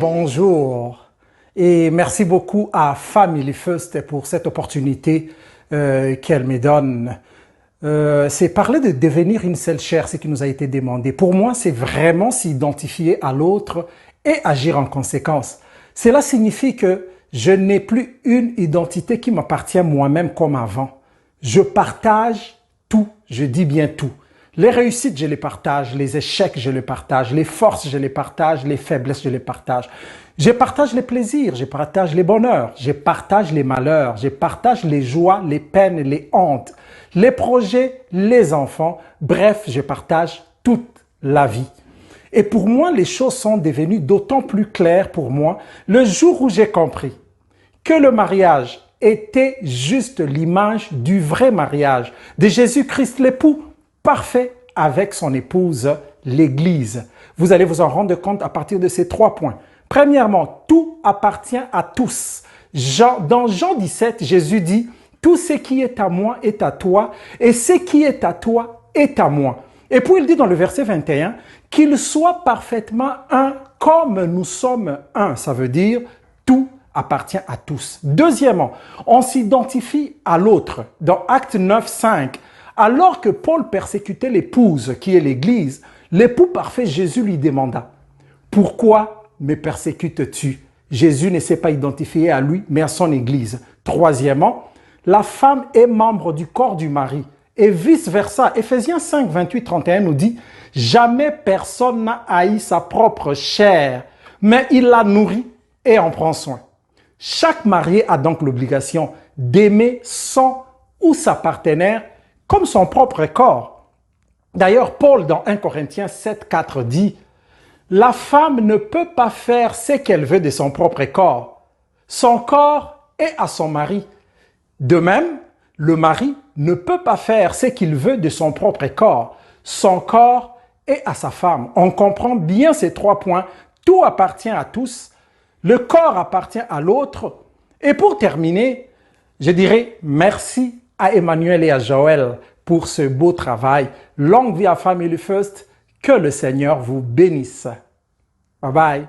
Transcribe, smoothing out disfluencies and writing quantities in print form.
Bonjour et merci beaucoup à Family First pour cette opportunité qu'elle me donne. C'est parler de devenir une seule chair, ce qui nous a été demandé. Pour moi, c'est vraiment s'identifier à l'autre et agir en conséquence. Cela signifie que je n'ai plus une identité qui m'appartient moi-même comme avant. Je partage tout, je dis bien tout. Les réussites, je les partage, les échecs, je les partage, les forces, je les partage, les faiblesses, je les partage. Je partage les plaisirs, je partage les bonheurs, je partage les malheurs, je partage les joies, les peines, les hontes, les projets, les enfants. Bref, je partage toute la vie. Et pour moi, les choses sont devenues d'autant plus claires pour moi le jour où j'ai compris que le mariage était juste l'image du vrai mariage de Jésus-Christ, l'époux parfait avec son épouse, l'Église. Vous allez vous en rendre compte à partir de ces 3 points. Premièrement, tout appartient à tous. Dans Jean 17, Jésus dit « Tout ce qui est à moi est à toi, et ce qui est à toi est à moi. » Et puis il dit dans le verset 21 « Qu'ils soient parfaitement un comme nous sommes un. » Ça veut dire « Tout appartient à tous. » Deuxièmement, on s'identifie à l'autre. Dans Actes 9, 5, alors que Paul persécutait l'épouse qui est l'Église, l'époux parfait Jésus lui demanda « Pourquoi me persécutes-tu » Jésus ne s'est pas identifié à lui, mais à son Église. Troisièmement, la femme est membre du corps du mari et vice-versa. Éphésiens 5, 28, 31 nous dit « Jamais personne n'a haï sa propre chair, mais il la nourrit et en prend soin. » Chaque marié a donc l'obligation d'aimer son ou sa partenaire comme son propre corps. D'ailleurs, Paul, dans 1 Corinthiens 7, 4, dit « La femme ne peut pas faire ce qu'elle veut de son propre corps. Son corps est à son mari. De même, le mari ne peut pas faire ce qu'il veut de son propre corps. Son corps est à sa femme. » On comprend bien ces 3 points. Tout appartient à tous. Le corps appartient à l'autre. Et pour terminer, je dirais merci à Emmanuel et à Joël pour ce beau travail. Longue vie à Family First. Que le Seigneur vous bénisse. Bye bye.